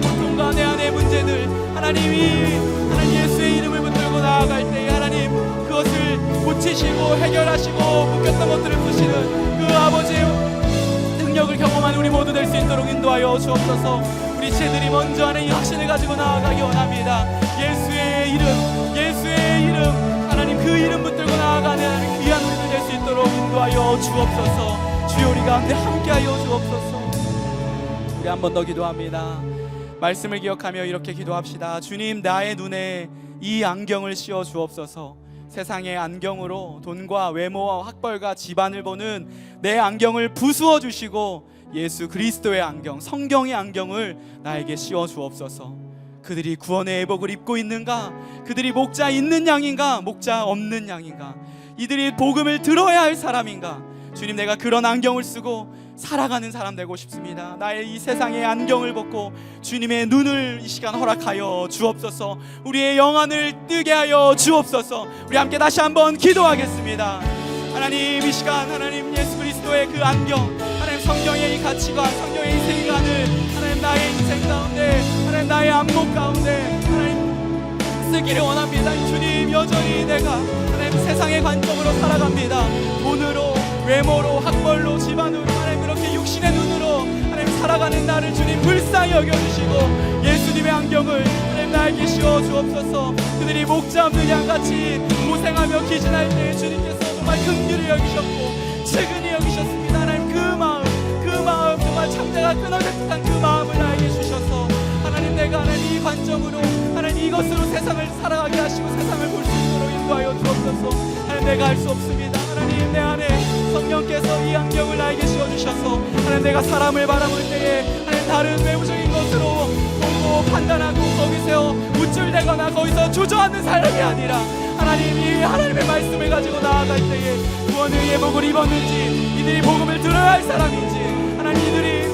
고통과 내 안의 문제들, 하나님이 하나님 예수의 이름을 붙들고 나아갈 때에 하나님 그것을 고치시고 해결하시고 묶였던 것들을 푸시는 그 아버지의 능력을 경험한 우리 모두 될 수 있도록 인도하여 주옵소서. 우리 지체들이 먼저 하는 이 확신을 가지고 나아가기 원합니다. 예수의 이름, 예수의 이름, 하나님 그 이름 붙들고 나아가는 귀한 우리들 될 수 있도록 인도하여 주옵소서. 주여, 우리 가운데 함께하여 주옵소서. 우리 한 번 더 기도합니다. 말씀을 기억하며 이렇게 기도합시다. 주님, 나의 눈에 이 안경을 씌워 주옵소서. 세상의 안경으로 돈과 외모와 학벌과 집안을 보는 내 안경을 부수어 주시고 예수 그리스도의 안경, 성경의 안경을 나에게 씌워 주옵소서. 그들이 구원의 애복을 입고 있는가? 그들이 목자 있는 양인가? 목자 없는 양인가? 이들이 복음을 들어야 할 사람인가? 주님, 내가 그런 안경을 쓰고 살아가는 사람 되고 싶습니다. 나의 이 세상의 안경을 벗고 주님의 눈을 이 시간 허락하여 주옵소서. 우리의 영안을 뜨게 하여 주옵소서. 우리 함께 다시 한번 기도하겠습니다. 하나님, 이 시간 하나님 예수 그리스도의 그 안경, 하나님 성경의 이 가치관, 성경의 이 세계관을 하나님 나의 인생 가운데, 하나님 나의 안목 가운데 하나님 쓰기를 원합니다. 주님, 여전히 내가 하나님 세상의 관점으로 살아갑니다. 돈으로, 외모로, 학벌로, 집안으로, 하나님 그렇게 육신의 눈으로 하나님 살아가는 나를 주님 불쌍히 여겨주시고 예수님의 안경을 하나님 나에게 씌워 주옵소서. 그들이 목자 없는 양같이 고생하며 기진할 때에 주님께서 정말 긍휼히 여기셨고 측은히 여기셨습니다. 하나님 그 마음 정말 창자가 끊어질 듯한 그 마음을 나에게 주셔서 하나님, 내가 하나님 이 관점으로 하나님 이것으로 세상을 살아가게 하시고 세상을 볼 수 있도록 인도하여 주옵소서. 하나님, 내가 할 수 없습니다. 하나님, 내 안에 성령께서 이 안경을 나에게 씌워주셔서 하나님, 내가 사람을 바라볼 때에 하나님 다른 외부적인 것으로 보고 판단하고 거기서 우쭐대거나 거기서 주저앉는 사람이 아니라 하나님, 이 하나님의 말씀을 가지고 나아갈 때에 구원의 예복을 입었는지, 이들이 복음을 들어야 할 사람인지, 하나님 이들이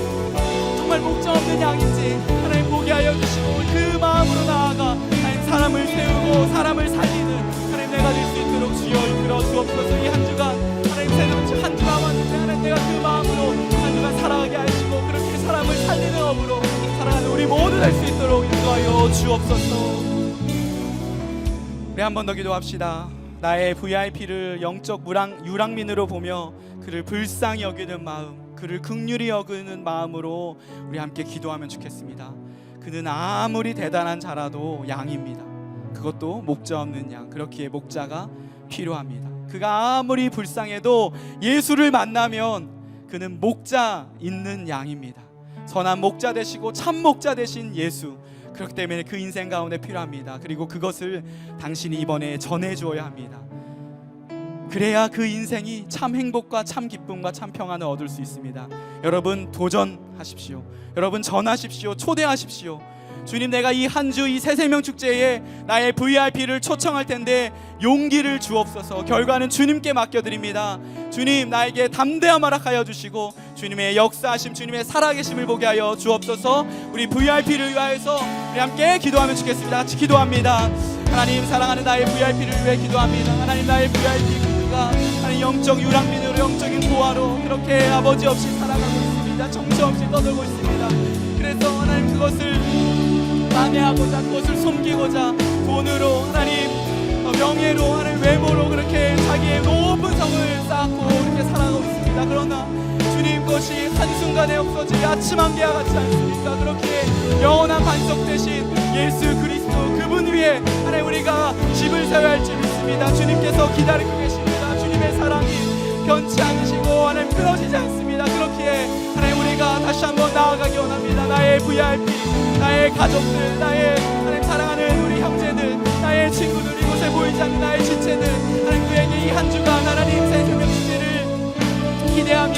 정말 목적 없는 양인지 하나님 보게 하여 주시고 그 마음으로 나아가 하나님 사람을 세우고 사람을 살리는 하나님 내가 될 수 있도록 주여 이끌어 주옵소서. 이 한 주간 하나님 새로운 한 주간 왔는데 하나님 내가 그 마음으로 한 주간 살아가게 하시고 그렇게 사람을 살리는 업으로 살아가는 우리 모두 될 수 있도록 인도하여 주옵소서. 우리 한 번 더 기도합시다. 나의 VIP를 영적 유랑민으로 보며 그를 불쌍히 여기는 마음, 그를 긍휼히 여기는 마음으로 우리 함께 기도하면 좋겠습니다. 그는 아무리 대단한 자라도 양입니다. 그것도 목자 없는 양. 그렇기에 목자가 필요합니다. 그가 아무리 불쌍해도 예수를 만나면 그는 목자 있는 양입니다. 선한 목자 되시고 참 목자 되신 예수, 그렇기 때문에 그 인생 가운데 필요합니다. 그리고 그것을 당신이 이번에 전해주어야 합니다. 그래야 그 인생이 참 행복과 참 기쁨과 참 평안을 얻을 수 있습니다. 여러분 도전하십시오. 여러분 전하십시오. 초대하십시오. 주님, 내가 이 한 주 이 새 생명 축제에 나의 VIP를 초청할 텐데 용기를 주옵소서. 결과는 주님께 맡겨드립니다. 주님, 나에게 담대함 허락하여 주시고 주님의 역사하심, 주님의 살아계심을 보게 하여 주옵소서. 우리 VIP를 위하여서 우리 함께 기도하면 좋겠습니다. 같이 기도합니다. 하나님, 사랑하는 나의 VIP를 위해 기도합니다. 하나님, 나의 VIP 그가 하나님 영적 유랑민으로, 영적인 보화로 그렇게 아버지 없이 살아가고 있습니다. 정처 없이 떠들고 있습니다. 그래서 하나님 그것을 만회하고자 그것을 숨기고자 돈으로 하나님 명예로 하나님 외모로 그렇게 자기의 높은 성을 쌓고 이렇게 살아가고 있습니다. 그러나 주님 것이 한순간에 없어질 아침한 개와 같지 않습니까? 그렇게 영원한 반석 되신 예수 그리스도 그분 위에 하나님 우리가 집을 세워야 할 줄 믿습니다. 주님께서 기다리고 계십니다. 주님의 사랑이 변치 않으시고 하나님 끊어지지 않습니다. 그렇기에 하나님 우리가 다시 한번 나아가기 원합니다. 나의 VIP, 나의 가족들, 나의 하나님 사랑하는 우리 형제들, 나의 친구들, 이곳에 보이지 않는 나의 지체들, 하나님 그에게 이 한 주간 하나님 새 생명 축제를 기대하며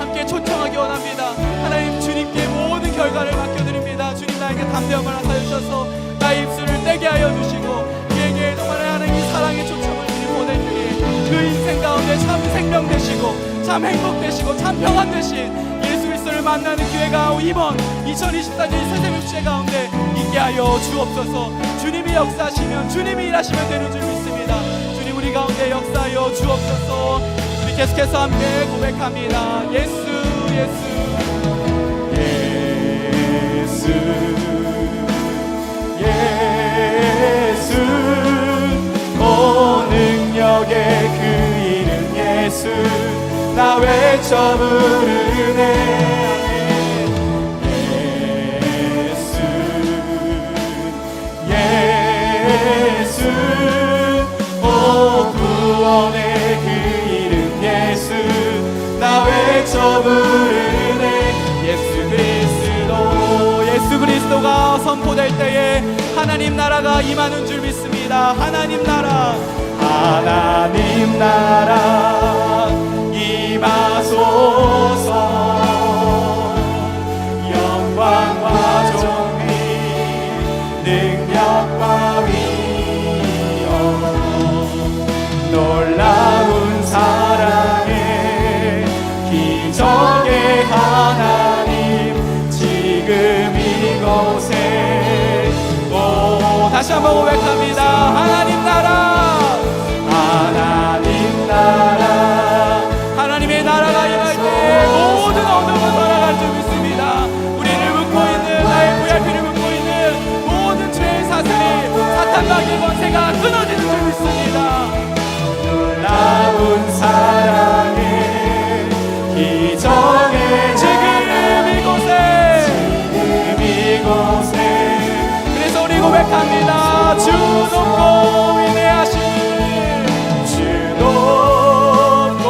함께 초청하기 원합니다. 하나님 주님께 모든 결과를 맡겨드립니다. 주님 나에게 담대함을 하사 주셔서 나의 입술을 떼게 하여 주시고 그에게 정말 하나님의 사랑의 초청을 주님 보낼 때에 그 인생 가운데 참 생명 되시고 참 행복 되시고 참 평안 되신 예수 그리스도를 만나는 기회가 이번 2024년 새생명 축제 가운데 있게 하여 주옵소서. 주님이 역사하시면 주님이 일하시면 되는 줄 믿습니다. 주님 우리 가운데 역사하여 주옵소서. 우리 계속해서 함께 고백합니다. 예수 예수 예수 예수 온 능력의 그 이름 예수 나 외쳐 부르네. 예수 예수 오 구원의 그 이름 예수 나 외쳐 부르네. 예수 그리스도가 선포될 때에 하나님 나라가 임하는 줄 믿습니다. 하나님 나라 임하소서. 영광과 존귀 능력과 위엄 놀라운 사랑의 기적의 하나님 지금 이곳에 다시 한번 고백합니다. 하나님 나라 하나님의 나라가 임할 때 모든 어둠은 떠나갈 줄 믿습니다. 우리를 묶고 있는 나의 VIP를 묶고 있는 모든 죄의 사슬이 사탄 마귀의 권세가 끊어지는 줄 믿습니다. 놀라운 사랑의 기적의 지금 이곳에 그래서 우리 고백합니다. 주 높고 위대하시니 주 높고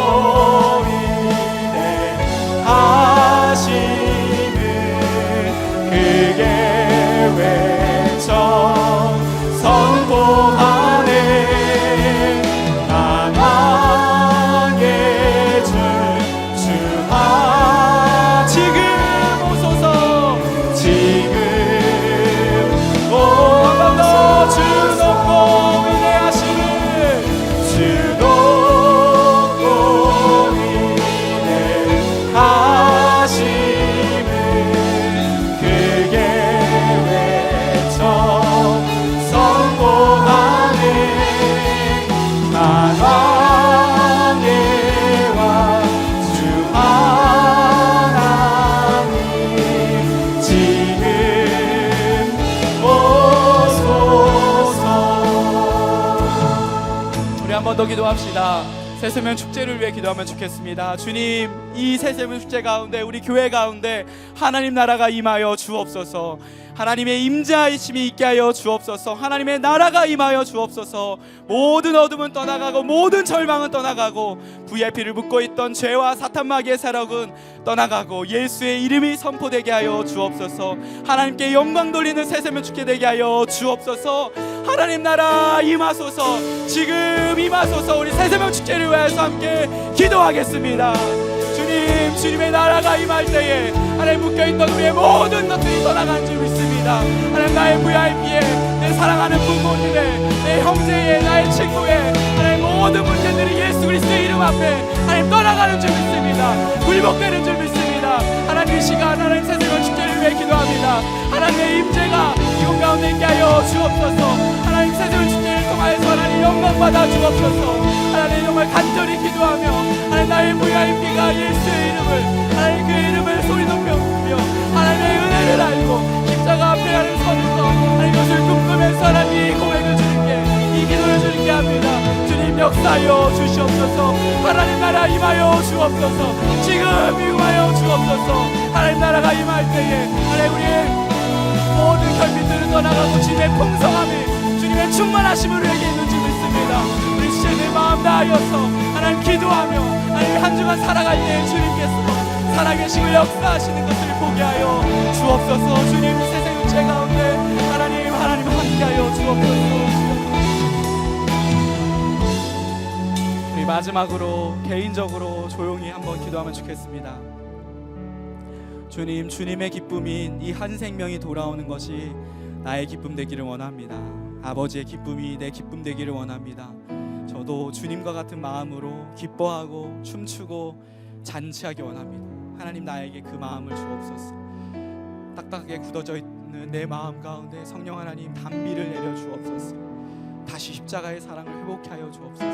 위대하시니 크게 외쳐 선포하네. 만왕의 주 지금 오소서. 지금 주 높고 위대하시니 주 높고 위대하시니 크게 외쳐 선포하네. 만왕의 왕 주 하나님 지금 우리 한 번 더 기도합시다. 새세명 축제를 위해 기도하면 좋겠습니다. 주님, 이 새세명 축제 가운데 우리 교회 가운데 하나님 나라가 임하여 주옵소서. 하나님의 임재하심이 있게 하여 주옵소서. 하나님의 나라가 임하여 주옵소서. 모든 어둠은 떠나가고 모든 절망은 떠나가고 VIP를 묶고 있던 죄와 사탄 마귀의 세력은 떠나가고 예수의 이름이 선포되게 하여 주옵소서. 하나님께 영광 돌리는 새세명 축제 되게 하여 주옵소서. 하나님 나라 임하소서. 지금 임하소서. 우리 새세명 축제를 위해서 함께 기도하겠습니다. 주님, 주님의 나라가 임할 때에 하나님 묶여있던 우리의 모든 것들이 떠나간 줄 믿습니다. 하나님 나의 VIP에 내 사랑하는 부모님의 내 형제의 나의 친구의 하나님 모든 문제들이 예수 그리스도의 이름 앞에 하나님 떠나가는 줄 믿습니다. 굴복되는 줄 믿습니다. 하나님 이 시간 하나님 새세명 축제를 위해 기도합니다. 하나님의 임재가 이곳 가운데 있게 하여 주옵소서. 하나님 새세명 축제를 통하여서 하나님 영광 받아 주옵소서. 하나님 정말 간절히 기도하며 하나님 나의 VIP가 예수의 이름을 하나님 그 이름을 소리 높여 부르며 하나님의 은혜를 알고 십자가 앞에 하나님 서면서 하나님 이것을 꿈꾸면서 하나님 이 고백을 주님께 이 기도를 주님께 합니다. 주님 역사하여 주시옵소서. 하나님 나라 임하여 주옵소서. 지금 임하여 주옵소서. 하나님 나라가 임할 때에 하나님 우리의 모든 결핍들을 떠나가고 주님의 풍성함이 주님의 충만하심을 우리에게 있는 줄 믿습니다. 우리 주님의 마음 다하여서 하나님 기도하며 하나님 한 주간 살아갈 때 주님께서 살아계시고 역사하시는 것을 보게 하여 주옵소서. 주님 세상 육체 가운데 하나님 함께하여 주옵소서. 우리 마지막으로 개인적으로 조용히 한번 기도하면 좋겠습니다. 주님, 주님의 기쁨인 이 한 생명이 돌아오는 것이 나의 기쁨 되기를 원합니다. 아버지의 기쁨이 내 기쁨 되기를 원합니다. 저도 주님과 같은 마음으로 기뻐하고 춤추고 잔치하기 원합니다. 하나님 나에게 그 마음을 주옵소서. 딱딱하게 굳어져 있는 내 마음 가운데 성령 하나님 단비를 내려 주옵소서. 다시 십자가의 사랑을 회복케 하여 주옵소서.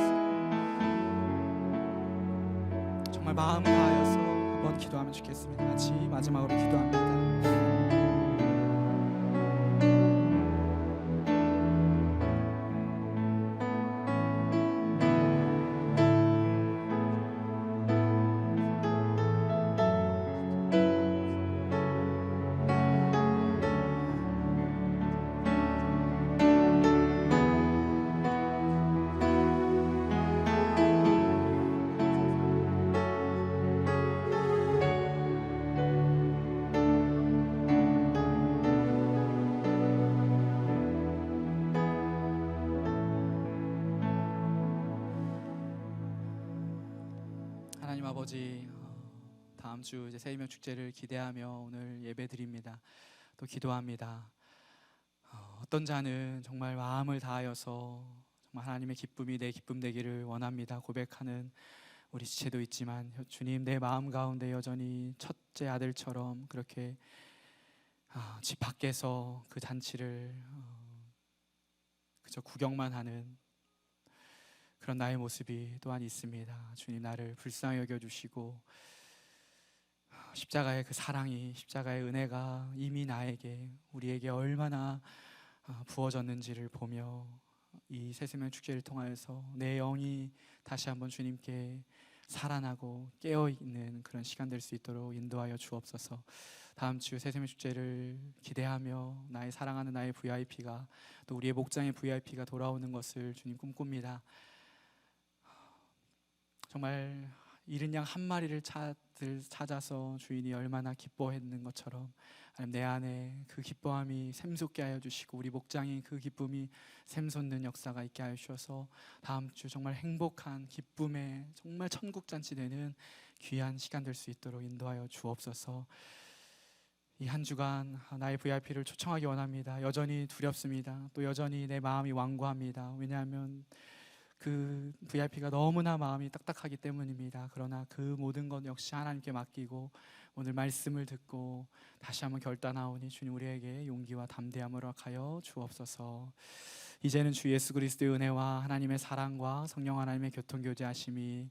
정말 마음 다하여서 한번 기도하면 좋겠습니다. 같이 마지막으로 기도합니다. 하나님 아버지, 다음 주 이제 새해명 축제를 기대하며 오늘 예배드립니다. 또 기도합니다. 어떤 자는 정말 마음을 다하여서 정말 하나님의 기쁨이 내 기쁨 되기를 원합니다 고백하는 우리 지체도 있지만, 주님 내 마음 가운데 여전히 첫째 아들처럼 그렇게 집 밖에서 그 잔치를 그저 구경만 하는 그런 나의 모습이 또한 있습니다. 주님 나를 불쌍히 여겨주시고 십자가의 그 사랑이, 십자가의 은혜가 이미 나에게, 우리에게 얼마나 부어졌는지를 보며 이 새세명 축제를 통하여서 내 영이 다시 한번 주님께 살아나고 깨어있는 그런 시간 될 수 있도록 인도하여 주옵소서. 다음 주 새세명 축제를 기대하며 나의 사랑하는 나의 VIP가, 또 우리의 목장의 VIP가 돌아오는 것을 주님 꿈꿉니다. 정말 잃은 양 한 마리를 찾아서 주인이 얼마나 기뻐했는 것처럼 하나님 내 안에 그 기뻐함이 샘솟게 하여 주시고 우리 목장이 그 기쁨이 샘솟는 역사가 있게 하여 주셔서 다음 주 정말 행복한 기쁨의 정말 천국잔치 되는 귀한 시간 될 수 있도록 인도하여 주옵소서. 이 한 주간 나의 VIP를 초청하기 원합니다. 여전히 두렵습니다. 또 여전히 내 마음이 완고합니다. 왜냐하면 그 VIP가 너무나 마음이 딱딱하기 때문입니다. 그러나 그 모든 것 역시 하나님께 맡기고 오늘 말씀을 듣고 다시 한번 결단하오니 주님 우리에게 용기와 담대함을 허락하여 주옵소서. 이제는 주 예수 그리스도의 은혜와 하나님의 사랑과 성령 하나님의 교통교제하심이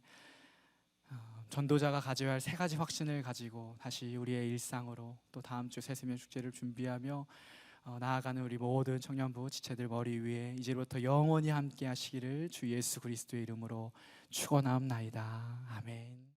전도자가 가져야 할 세 가지 확신을 가지고 다시 우리의 일상으로 또 다음 주 새세명 축제를 준비하며 나아가는 우리 모든 청년부 지체들 머리 위에 이제부터 영원히 함께 하시기를 주 예수 그리스도의 이름으로 축원하옵나이다. 아멘.